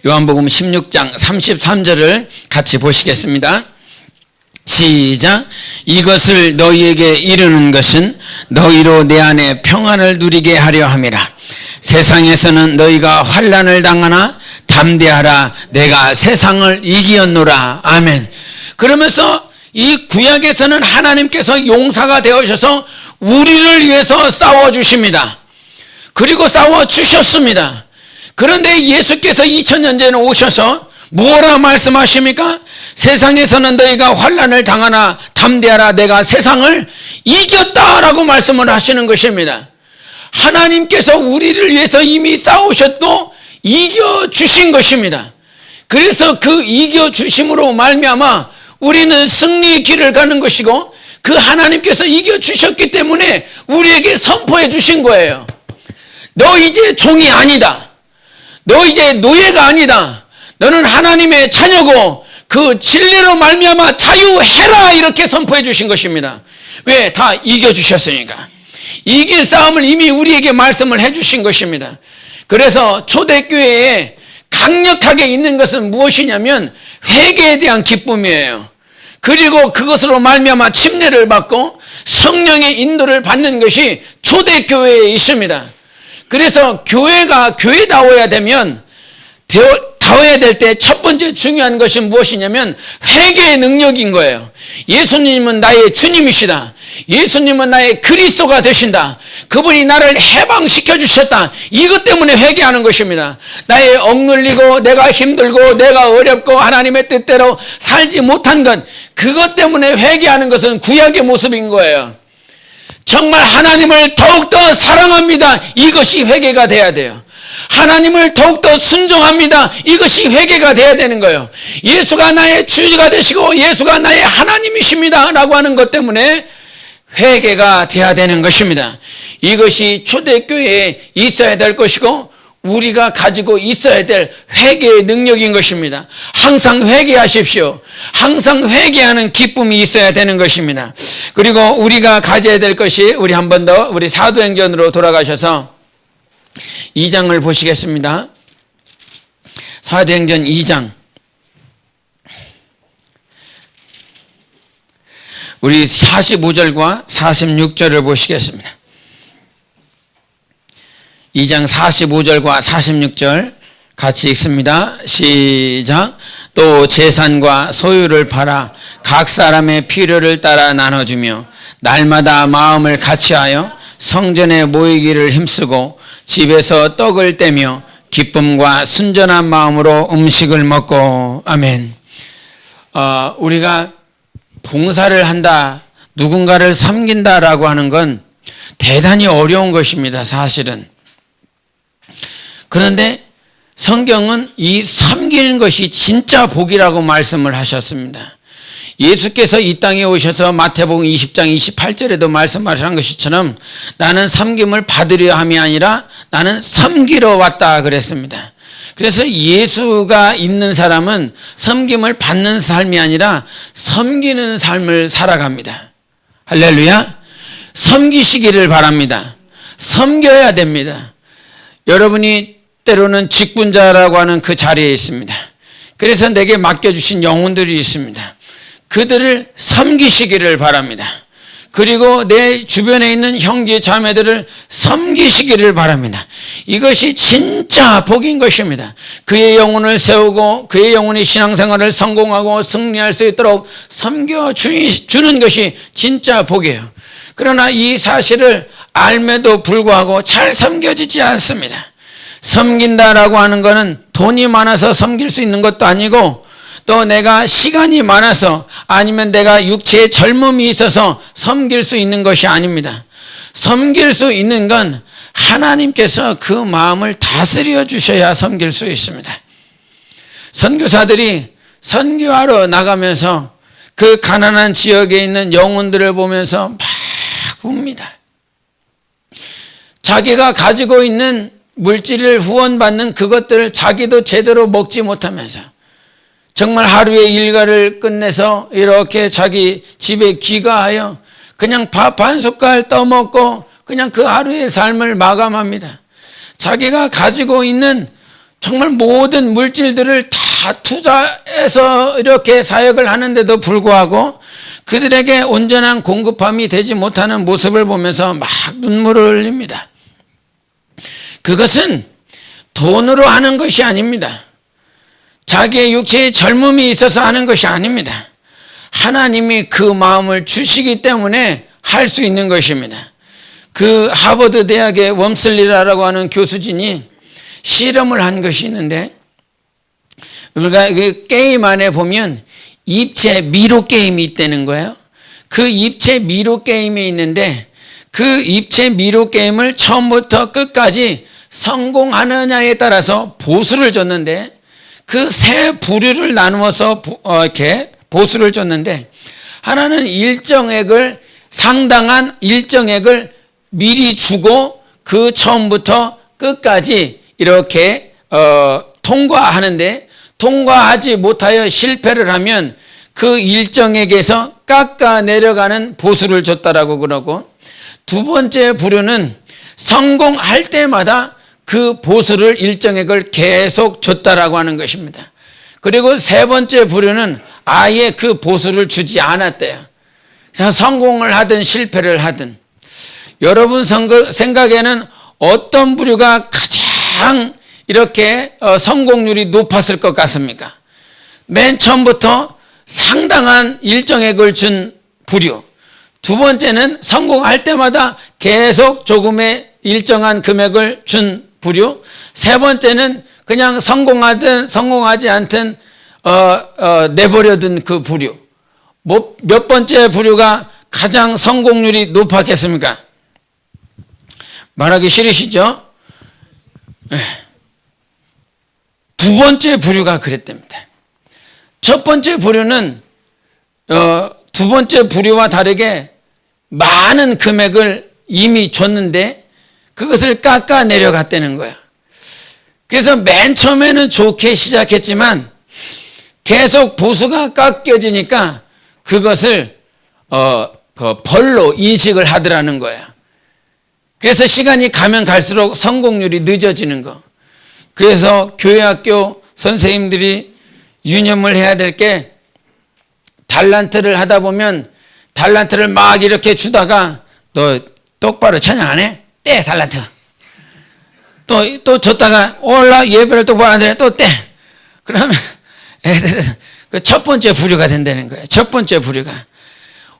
요한복음 16장 33절을 같이 보시겠습니다. 시작. 이것을 너희에게 이르는 것은 너희로 내 안에 평안을 누리게 하려 함이라. 세상에서는 너희가 환난을 당하나 담대하라. 내가 세상을 이기었노라. 아멘. 그러면서 이 구약에서는 하나님께서 용사가 되어셔서 우리를 위해서 싸워주십니다. 그리고 싸워주셨습니다. 그런데 예수께서 2000년 전에 오셔서 뭐라 말씀하십니까? 세상에서는 너희가 환난을 당하나 담대하라. 내가 세상을 이겼다라고 말씀을 하시는 것입니다. 하나님께서 우리를 위해서 이미 싸우셨고 이겨주신 것입니다. 그래서 그 이겨주심으로 말미암아 우리는 승리의 길을 가는 것이고 그 하나님께서 이겨주셨기 때문에 우리에게 선포해 주신 거예요. 너 이제 종이 아니다. 너 이제 노예가 아니다. 너는 하나님의 자녀고 그 진리로 말미암아 자유해라. 이렇게 선포해 주신 것입니다. 왜? 다 이겨주셨으니까. 이길 싸움을 이미 우리에게 말씀을 해 주신 것입니다. 그래서 초대교회에 강력하게 있는 것은 무엇이냐면 회개에 대한 기쁨이에요. 그리고 그것으로 말미암아 침례를 받고 성령의 인도를 받는 것이 초대교회에 있습니다. 그래서 교회가 교회다워야 되면 싸워야 될 때 첫 번째 중요한 것이 무엇이냐면 회개의 능력인 거예요. 예수님은 나의 주님이시다. 예수님은 나의 그리스도가 되신다. 그분이 나를 해방시켜 주셨다. 이것 때문에 회개하는 것입니다. 나의 억눌리고 내가 힘들고 내가 어렵고 하나님의 뜻대로 살지 못한 것, 그것 때문에 회개하는 것은 구약의 모습인 거예요. 정말 하나님을 더욱더 사랑합니다. 이것이 회개가 돼야 돼요. 하나님을 더욱더 순종합니다. 이것이 회개가 돼야 되는 거예요. 예수가 나의 주가 되시고 예수가 나의 하나님이십니다 라고 하는 것 때문에 회개가 돼야 되는 것입니다. 이것이 초대교회에 있어야 될 것이고 우리가 가지고 있어야 될 회개의 능력인 것입니다. 항상 회개하십시오. 항상 회개하는 기쁨이 있어야 되는 것입니다. 그리고 우리가 가져야 될 것이, 우리 한 번 더 우리 사도행전으로 돌아가셔서 2장을 보시겠습니다. 사도행전 2장. 우리 45절과 46절을 보시겠습니다. 2장 45절과 46절 같이 읽습니다. 시작. 또 재산과 소유를 팔아 각 사람의 필요를 따라 나눠주며 날마다 마음을 같이하여 성전에 모이기를 힘쓰고 집에서 떡을 떼며 기쁨과 순전한 마음으로 음식을 먹고. 아멘. 우리가 봉사를 한다, 누군가를 섬긴다라고 하는 건 대단히 어려운 것입니다, 사실은. 그런데 성경은 이 섬기는 것이 진짜 복이라고 말씀을 하셨습니다. 예수께서 이 땅에 오셔서 마태복음 20장 28절에도 말씀하신 것처럼 나는 섬김을 받으려 함이 아니라 나는 섬기러 왔다 그랬습니다. 그래서 예수가 있는 사람은 섬김을 받는 삶이 아니라 섬기는 삶을 살아갑니다. 할렐루야. 섬기시기를 바랍니다. 섬겨야 됩니다. 여러분이 때로는 직분자라고 하는 그 자리에 있습니다. 그래서 내게 맡겨주신 영혼들이 있습니다. 그들을 섬기시기를 바랍니다. 그리고 내 주변에 있는 형제 자매들을 섬기시기를 바랍니다. 이것이 진짜 복인 것입니다. 그의 영혼을 세우고 그의 영혼이 신앙생활을 성공하고 승리할 수 있도록 섬겨주는 것이 진짜 복이에요. 그러나 이 사실을 알매도 불구하고 잘 섬겨지지 않습니다. 섬긴다라고 하는 것은 돈이 많아서 섬길 수 있는 것도 아니고 또 내가 시간이 많아서 아니면 내가 육체의 젊음이 있어서 섬길 수 있는 것이 아닙니다. 섬길 수 있는 건 하나님께서 그 마음을 다스려 주셔야 섬길 수 있습니다. 선교사들이 선교하러 나가면서 그 가난한 지역에 있는 영혼들을 보면서 막 웁니다. 자기가 가지고 있는 물질을 후원받는 그것들을 자기도 제대로 먹지 못하면서 정말 하루의 일과를 끝내서 이렇게 자기 집에 귀가하여 그냥 밥 한 숟갈 떠먹고 그냥 그 하루의 삶을 마감합니다. 자기가 가지고 있는 정말 모든 물질들을 다 투자해서 이렇게 사역을 하는데도 불구하고 그들에게 온전한 공급함이 되지 못하는 모습을 보면서 막 눈물을 흘립니다. 그것은 돈으로 하는 것이 아닙니다. 자기의 육체의 젊음이 있어서 하는 것이 아닙니다. 하나님이 그 마음을 주시기 때문에 할 수 있는 것입니다. 그 하버드 대학의 웜슬리라고 하는 교수진이 실험을 한 것이 있는데 우리가 그 게임 안에 보면 입체 미로 게임이 있다는 거예요. 그 입체 미로 게임이 있는데 그 입체 미로 게임을 처음부터 끝까지 성공하느냐에 따라서 보수를 줬는데 그 세 부류를 나누어서 이렇게 보수를 줬는데 하나는 상당한 일정액을 미리 주고 그 처음부터 끝까지 이렇게 통과하는데 통과하지 못하여 실패를 하면 그 일정액에서 깎아 내려가는 보수를 줬다라고 그러고 두 번째 부류는 성공할 때마다 그 보수를 일정액을 계속 줬다라고 하는 것입니다. 그리고 세 번째 부류는 아예 그 보수를 주지 않았대요. 그래서 성공을 하든 실패를 하든 여러분 생각에는 어떤 부류가 가장 이렇게 성공률이 높았을 것 같습니까? 맨 처음부터 상당한 일정액을 준 부류, 두 번째는 성공할 때마다 계속 조금의 일정한 금액을 준 부류, 세 번째는 그냥 성공하든 성공하지 않든 내버려둔 그 부류. 몇 번째 부류가 가장 성공률이 높았겠습니까? 말하기 싫으시죠? 두 번째 부류가 그랬답니다. 첫 번째 부류는 두 번째 부류와 다르게 많은 금액을 이미 줬는데 그것을 깎아 내려갔다는 거야. 그래서 맨 처음에는 좋게 시작했지만 계속 보수가 깎여지니까 그것을 벌로 인식을 하더라는 거야. 그래서 시간이 가면 갈수록 성공률이 늦어지는 거. 그래서 교회 학교 선생님들이 유념을 해야 될 게 달란트를 하다 보면 달란트를 막 이렇게 주다가 너 똑바로 찬양 안 해? 떼 달란트. 또 줬다가 올라 예배를 똑바로 안 해? 또 떼. 그러면 애들은 그 첫 번째 부류가 된다는 거예요. 첫 번째 부류가.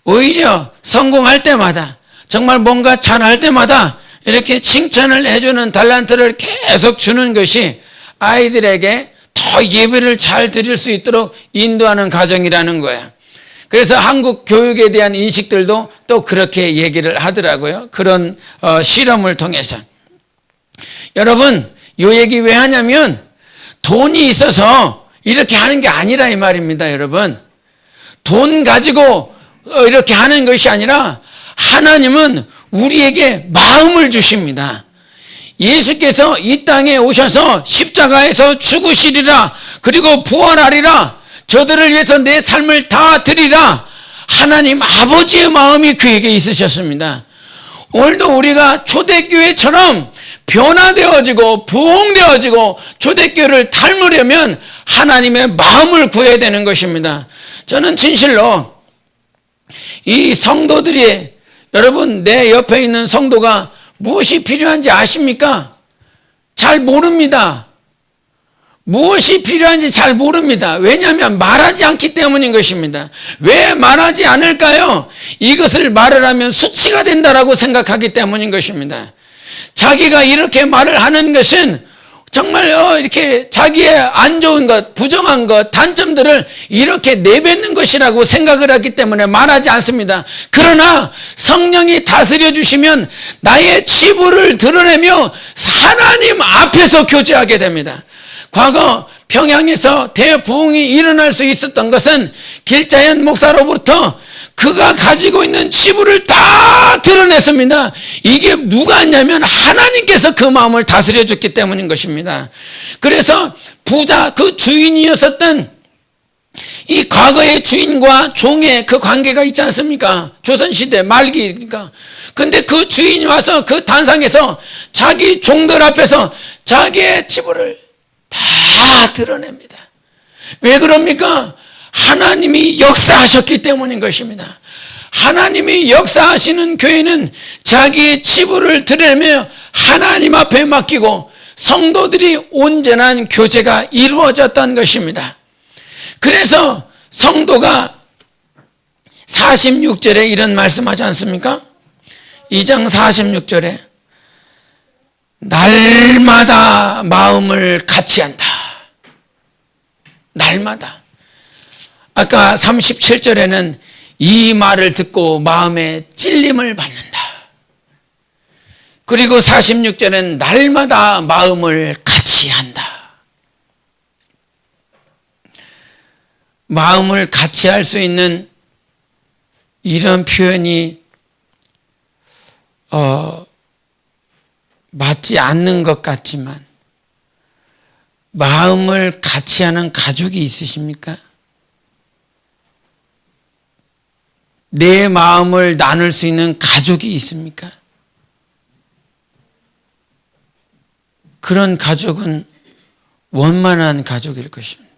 오히려 성공할 때마다 정말 뭔가 잘할 때마다 이렇게 칭찬을 해주는 달란트를 계속 주는 것이 아이들에게 더 예배를 잘 드릴 수 있도록 인도하는 과정이라는 거야. 그래서 한국 교육에 대한 인식들도 또 그렇게 얘기를 하더라고요. 그런 실험을 통해서. 여러분, 이 얘기 왜 하냐면 돈이 있어서 이렇게 하는 게 아니라 이 말입니다. 여러분, 돈 가지고 이렇게 하는 것이 아니라 하나님은 우리에게 마음을 주십니다. 예수께서 이 땅에 오셔서 십자가에서 죽으시리라, 그리고 부활하리라, 저들을 위해서 내 삶을 다 드리라, 하나님 아버지의 마음이 그에게 있으셨습니다. 오늘도 우리가 초대교회처럼 변화되어지고 부흥되어지고 초대교회를 닮으려면 하나님의 마음을 구해야 되는 것입니다. 저는 진실로 이 성도들이, 여러분 내 옆에 있는 성도가 무엇이 필요한지 아십니까? 잘 모릅니다. 무엇이 필요한지 잘 모릅니다. 왜냐하면 말하지 않기 때문인 것입니다. 왜 말하지 않을까요? 이것을 말을 하면 수치가 된다라고 생각하기 때문인 것입니다. 자기가 이렇게 말을 하는 것은 정말 이렇게 자기의 안 좋은 것, 부정한 것, 단점들을 이렇게 내뱉는 것이라고 생각을 하기 때문에 말하지 않습니다. 그러나 성령이 다스려 주시면 나의 치부를 드러내며 하나님 앞에서 교제하게 됩니다. 과거 평양에서 대부흥이 일어날 수 있었던 것은 길자연 목사로부터 그가 가지고 있는 치부를 다 드러냈습니다. 이게 누가 했냐면 하나님께서 그 마음을 다스려 줬기 때문인 것입니다. 그래서 부자, 그 주인이었었던 이 과거의 주인과 종의 그 관계가 있지 않습니까? 조선시대 말기니까. 근데 그 주인이 와서 그 단상에서 자기 종들 앞에서 자기의 치부를 다 드러냅니다. 왜 그럽니까? 하나님이 역사하셨기 때문인 것입니다. 하나님이 역사하시는 교회는 자기의 치부를 드러내며 하나님 앞에 맡기고 성도들이 온전한 교제가 이루어졌던 것입니다. 그래서 성도가 46절에 이런 말씀하지 않습니까? 2장 46절에 날마다 마음을 같이 한다. 날마다. 아까 37절에는 이 말을 듣고 마음에 찔림을 받는다. 그리고 46절에는 날마다 마음을 같이 한다. 마음을 같이 할 수 있는 이런 표현이 맞지 않는 것 같지만 마음을 같이 하는 가족이 있으십니까? 내 마음을 나눌 수 있는 가족이 있습니까? 그런 가족은 원만한 가족일 것입니다.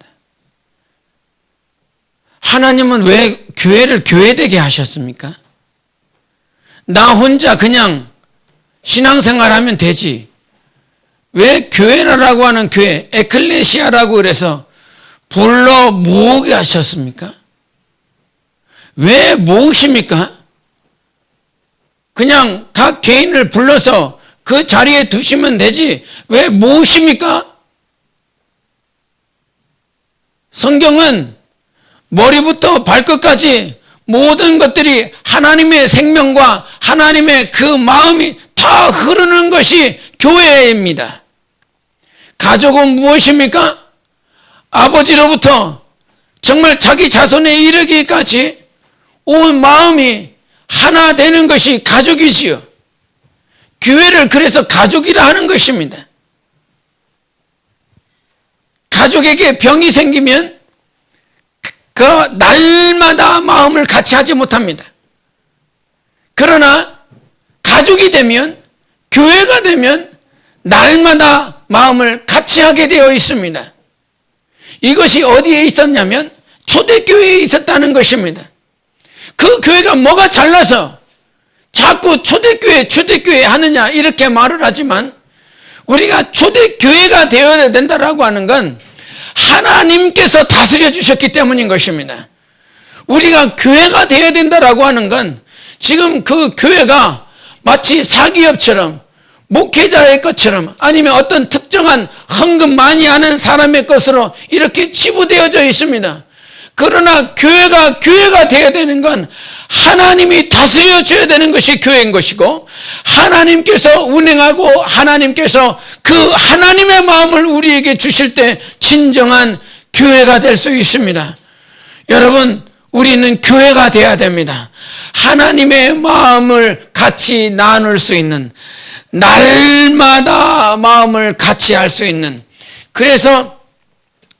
하나님은 왜 교회를 교회되게 하셨습니까? 나 혼자 그냥 신앙생활 하면 되지. 왜 교회라고 하는 교회, 에클레시아라고 그래서 불러 모으게 하셨습니까? 왜 모으십니까? 그냥 각 개인을 불러서 그 자리에 두시면 되지 왜 모으십니까? 성경은 머리부터 발끝까지 모든 것들이 하나님의 생명과 하나님의 그 마음이 다 흐르는 것이 교회입니다. 가족은 무엇입니까? 아버지로부터 정말 자기 자손에 이르기까지 온 마음이 하나 되는 것이 가족이지요. 교회를 그래서 가족이라 하는 것입니다. 가족에게 병이 생기면 그 날마다 마음을 같이 하지 못합니다. 그러나 가족이 되면, 교회가 되면 날마다 마음을 같이 하게 되어 있습니다. 이것이 어디에 있었냐면 초대교회에 있었다는 것입니다. 그 교회가 뭐가 잘나서 자꾸 초대교회 하느냐 이렇게 말을 하지만, 우리가 초대교회가 되어야 된다라고 하는 건 하나님께서 다스려 주셨기 때문인 것입니다. 우리가 교회가 되어야 된다라고 하는 건 지금 그 교회가 마치 사기업처럼, 목회자의 것처럼, 아니면 어떤 특정한 헌금 많이 하는 사람의 것으로 이렇게 치부되어져 있습니다. 그러나 교회가 되어야 되는 건 하나님이 다스려 줘야 되는 것이 교회인 것이고, 하나님께서 운행하고 하나님께서 그 하나님의 마음을 우리에게 주실 때 진정한 교회가 될 수 있습니다. 여러분, 우리는 교회가 되어야 됩니다. 하나님의 마음을 같이 나눌 수 있는, 날마다 마음을 같이 할 수 있는, 그래서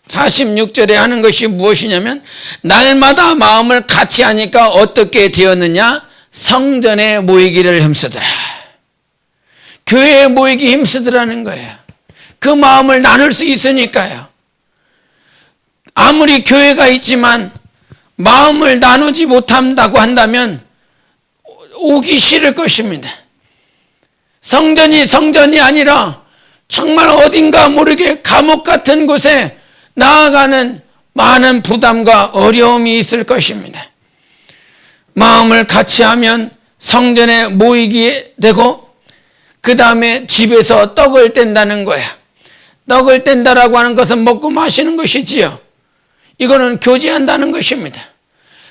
46절에 하는 것이 무엇이냐면, 날마다 마음을 같이 하니까 어떻게 되었느냐? 성전에 모이기를 힘쓰더라. 교회에 모이기 힘쓰더라는 거예요. 그 마음을 나눌 수 있으니까요. 아무리 교회가 있지만 마음을 나누지 못한다고 한다면 오기 싫을 것입니다. 성전이 아니라 정말 어딘가 모르게 감옥 같은 곳에 나아가는 많은 부담과 어려움이 있을 것입니다. 마음을 같이 하면 성전에 모이게 되고, 그 다음에 집에서 떡을 뗀다는 거야. 떡을 뗀다라고 하는 것은 먹고 마시는 것이지요. 이거는 교제한다는 것입니다.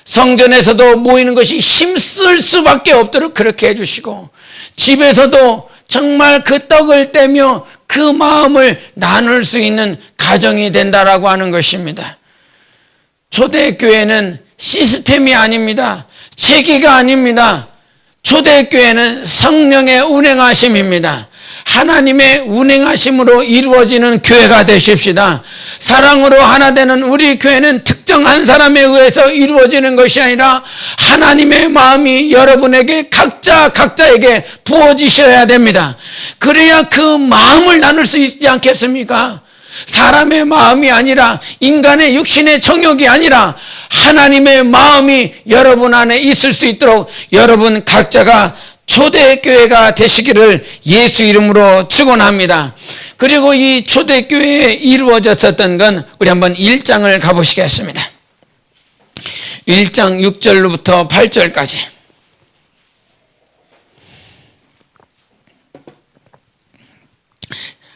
성전에서도 모이는 것이 힘쓸 수밖에 없도록 그렇게 해주시고, 집에서도 정말 그 떡을 떼며 그 마음을 나눌 수 있는 가정이 된다라고 하는 것입니다. 초대교회는 시스템이 아닙니다. 체계가 아닙니다. 초대교회는 성령의 운행하심입니다. 하나님의 운행하심으로 이루어지는 교회가 되십시다. 사랑으로 하나 되는 우리 교회는 특정한 사람에 의해서 이루어지는 것이 아니라 하나님의 마음이 여러분에게 각자에게 부어지셔야 됩니다. 그래야 그 마음을 나눌 수 있지 않겠습니까? 사람의 마음이 아니라, 인간의 육신의 정욕이 아니라 하나님의 마음이 여러분 안에 있을 수 있도록 여러분 각자가 초대교회가 되시기를 예수 이름으로 축원합니다. 그리고 이 초대교회에 이루어졌었던 건, 우리 한번 1장을 가보시겠습니다. 1장 6절로부터 8절까지.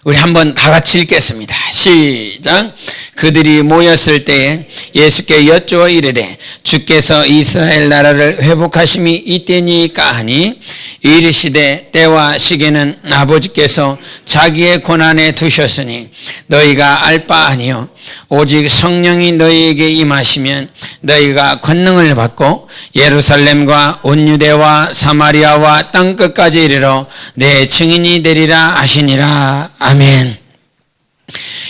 우리 한번 다 같이 읽겠습니다. 시작. 그들이 모였을 때에 예수께 여쭈어 이르되, 주께서 이스라엘 나라를 회복하심이 이때니까 하니, 이르시되 때와 시기는 아버지께서 자기의 권한에 두셨으니 너희가 알 바 아니요 오직 성령이 너희에게 임하시면 너희가 권능을 받고 예루살렘과 온 유대와 사마리아와 땅끝까지 이르러 내 증인이 되리라 하시니라. 아멘.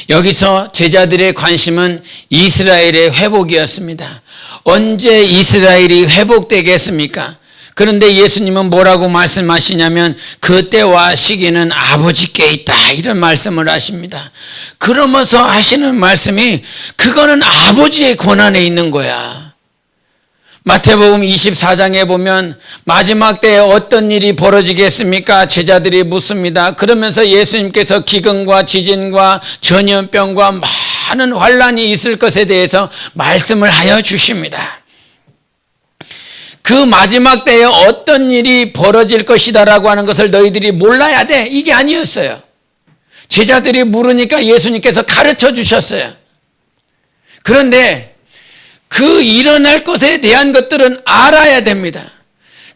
여기서 제자들의 관심은 이스라엘의 회복이었습니다. 언제 이스라엘이 회복되겠습니까? 그런데 예수님은 뭐라고 말씀하시냐면, 그 때와 시기는 아버지께 있다, 이런 말씀을 하십니다. 그러면서 하시는 말씀이, 그거는 아버지의 권한에 있는 거야. 마태복음 24장에 보면 마지막 때에 어떤 일이 벌어지겠습니까? 제자들이 묻습니다. 그러면서 예수님께서 기근과 지진과 전염병과 많은 환란이 있을 것에 대해서 말씀을 하여 주십니다. 그 마지막 때에 어떤 일이 벌어질 것이다라고 하는 것을 너희들이 몰라야 돼. 이게 아니었어요. 제자들이 물으니까 예수님께서 가르쳐 주셨어요. 그런데 그 일어날 것에 대한 것들은 알아야 됩니다.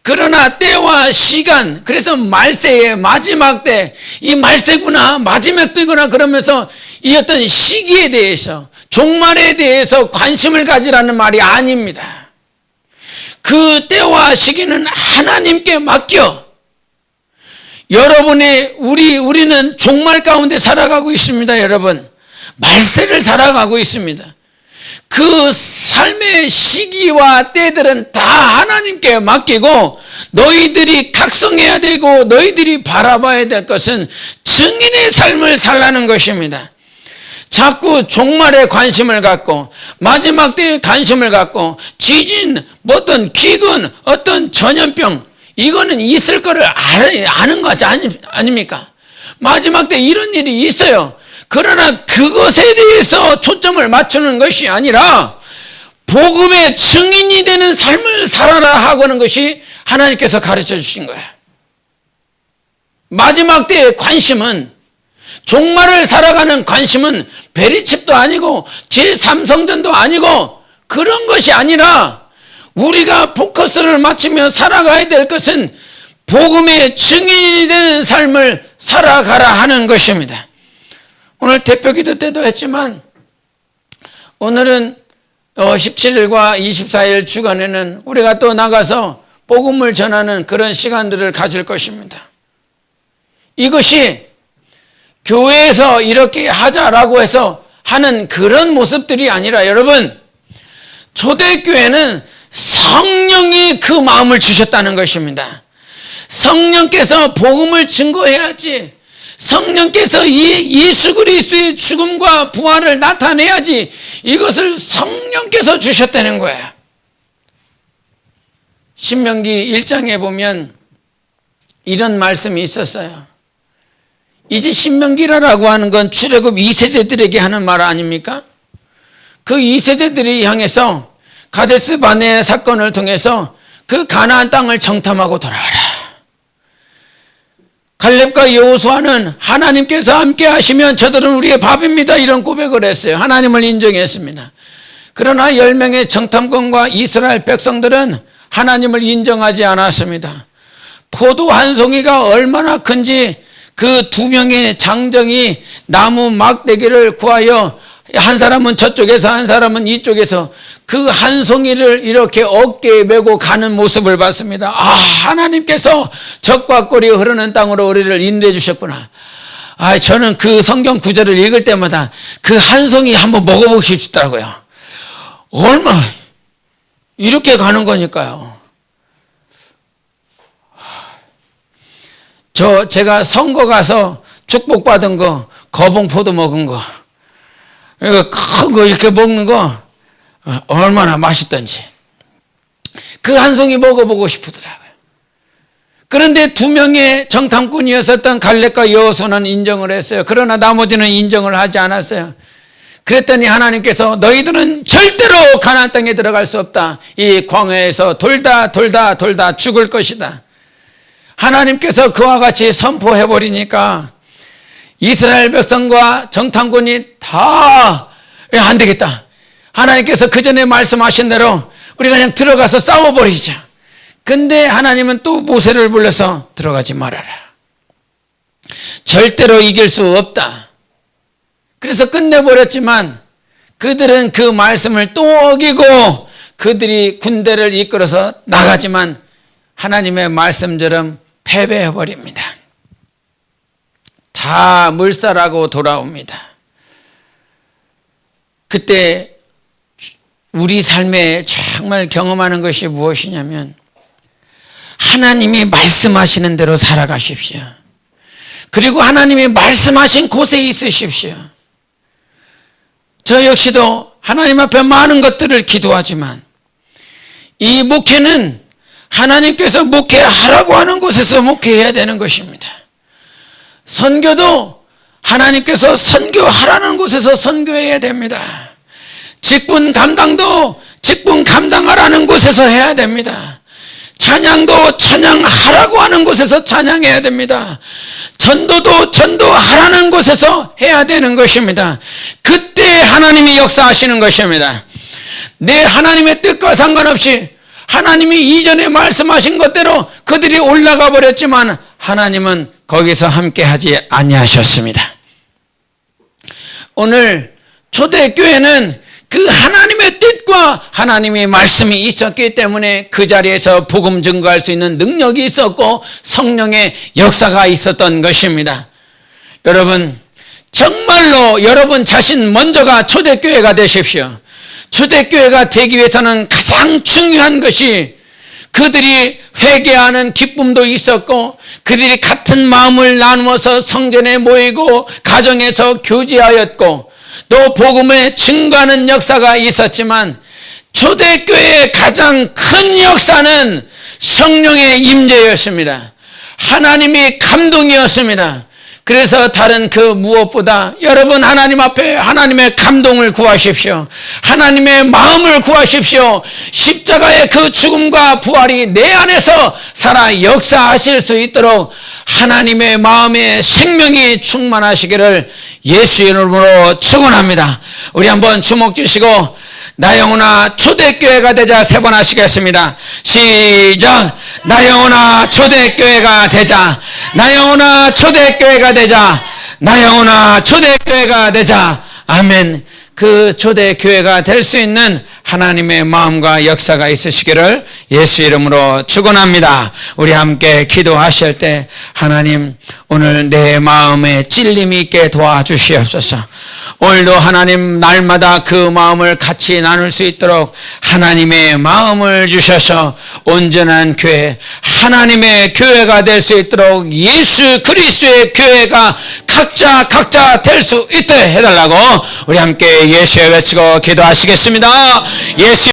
그러나 때와 시간, 그래서 말세의 마지막 때, 이 말세구나, 마지막 때구나 그러면서 이 어떤 시기에 대해서, 종말에 대해서 관심을 가지라는 말이 아닙니다. 그 때와 시기는 하나님께 맡겨. 여러분의, 우리는 종말 가운데 살아가고 있습니다, 여러분. 말세를 살아가고 있습니다. 그 삶의 시기와 때들은 다 하나님께 맡기고 너희들이 각성해야 되고 너희들이 바라봐야 될 것은 증인의 삶을 살라는 것입니다. 자꾸 종말에 관심을 갖고 마지막 때에 관심을 갖고 지진, 어떤 기근, 어떤 전염병 이거는 있을 거를 아는 거 아닙니까? 마지막 때 이런 일이 있어요. 그러나 그것에 대해서 초점을 맞추는 것이 아니라 복음의 증인이 되는 삶을 살아라 하고 하는 것이 하나님께서 가르쳐 주신 거예요. 마지막 때의 관심은, 종말을 살아가는 관심은 베리칩도 아니고 제3성전도 아니고 그런 것이 아니라 우리가 포커스를 맞추며 살아가야 될 것은 복음의 증인이 되는 삶을 살아가라 하는 것입니다. 오늘 대표기도 때도 했지만 오늘은 17일과 24일 주간에는 우리가 또 나가서 복음을 전하는 그런 시간들을 가질 것입니다. 이것이 교회에서 이렇게 하자라고 해서 하는 그런 모습들이 아니라 여러분, 초대교회는 성령이 그 마음을 주셨다는 것입니다. 성령께서 복음을 증거해야지, 성령께서 예수 그리스도의 죽음과 부활을 나타내야지, 이것을 성령께서 주셨다는 거예요. 신명기 1장에 보면 이런 말씀이 있었어요. 이제 신명기라고 하는 건 출애굽 2세대들에게 하는 말 아닙니까? 그 2세대들이 향해서 가데스 바네 사건을 통해서 그 가나안 땅을 정탐하고 돌아와라. 갈렙과 여호수아는 하나님께서 함께 하시면 저들은 우리의 밥입니다, 이런 고백을 했어요. 하나님을 인정했습니다. 그러나 10명의 정탐꾼과 이스라엘 백성들은 하나님을 인정하지 않았습니다. 포도 한 송이가 얼마나 큰지 그 2명의 장정이 나무 막대기를 구하여 한 사람은 저쪽에서 한 사람은 이쪽에서 그 한 송이를 이렇게 어깨에 메고 가는 모습을 봤습니다. 아, 하나님께서 적과 꿀이 흐르는 땅으로 우리를 인도해 주셨구나. 아, 저는 그 성경 구절을 읽을 때마다 그 한 송이 한번 먹어보고 싶더라고요. 얼마 이렇게 가는 거니까요. 제가 선거 가서 축복받은 거, 거봉포도 먹은 거, 이거 큰 거 이렇게 먹는 거 얼마나 맛있던지 그 한 송이 먹어보고 싶더라고요. 그런데 2명의 정탐꾼이었었던 갈렙과 여호수아는 인정을 했어요. 그러나 나머지는 인정을 하지 않았어요. 그랬더니 하나님께서 너희들은 절대로 가나안 땅에 들어갈 수 없다. 이 광야에서 돌다 죽을 것이다. 하나님께서 그와 같이 선포해버리니까 이스라엘 백성과 정탐꾼이 다 안 되겠다. 하나님께서 그 전에 말씀하신 대로 우리가 그냥 들어가서 싸워버리자. 근데 하나님은 또 모세를 불러서 들어가지 말아라. 절대로 이길 수 없다. 그래서 끝내버렸지만 그들은 그 말씀을 또 어기고 그들이 군대를 이끌어서 나가지만 하나님의 말씀처럼 패배해버립니다. 다 물살하고 돌아옵니다. 그때 우리 삶에 정말 경험하는 것이 무엇이냐면 하나님이 말씀하시는 대로 살아가십시오. 그리고 하나님이 말씀하신 곳에 있으십시오. 저 역시도 하나님 앞에 많은 것들을 기도하지만 이 목회는 하나님께서 목회하라고 하는 곳에서 목회해야 되는 것입니다. 선교도 하나님께서 선교하라는 곳에서 선교해야 됩니다. 직분 감당도 직분 감당하라는 곳에서 해야 됩니다. 찬양도 찬양하라고 하는 곳에서 찬양해야 됩니다. 전도도 전도하라는 곳에서 해야 되는 것입니다. 그때 하나님이 역사하시는 것입니다. 내 하나님의 뜻과 상관없이 하나님이 이전에 말씀하신 것대로 그들이 올라가 버렸지만 하나님은 거기서 함께하지 아니하셨습니다. 오늘 초대교회는 그 하나님의 뜻과 하나님의 말씀이 있었기 때문에 그 자리에서 복음 증거할 수 있는 능력이 있었고 성령의 역사가 있었던 것입니다. 여러분, 정말로 여러분 자신 먼저가 초대교회가 되십시오. 초대교회가 되기 위해서는 가장 중요한 것이 그들이 회개하는 기쁨도 있었고 그들이 같은 마음을 나누어서 성전에 모이고 가정에서 교제하였고 또 복음의 증거하는 역사가 있었지만 초대교회의 가장 큰 역사는 성령의 임재였습니다. 하나님의 감동이었습니다. 그래서 다른 그 무엇보다 여러분 하나님 앞에 하나님의 감동을 구하십시오. 하나님의 마음을 구하십시오. 십자가의 그 죽음과 부활이 내 안에서 살아 역사하실 수 있도록 하나님의 마음에 생명이 충만하시기를 예수 이름으로 축원합니다. 우리 한번 주목 주시고 나 영혼아 초대교회가 되자 3번 하시겠습니다. 시작. 나 영혼아 초대교회가 되자. 나 영혼아 초대교회가 되자. 나 영혼아 초대교회가 되자. 아멘. 그 초대교회가 될 수 있는 하나님의 마음과 역사가 있으시기를 예수 이름으로 축원합니다. 우리 함께 기도하실 때 하나님 오늘 내 마음에 찔림이 있게 도와주시옵소서. 오늘도 하나님 날마다 그 마음을 같이 나눌 수 있도록 하나님의 마음을 주셔서 온전한 교회 하나님의 교회가 될 수 있도록 예수 그리스도의 교회가 각자 될 수 있도록 해달라고 우리 함께 예수의 외치고 기도하시겠습니다. 예수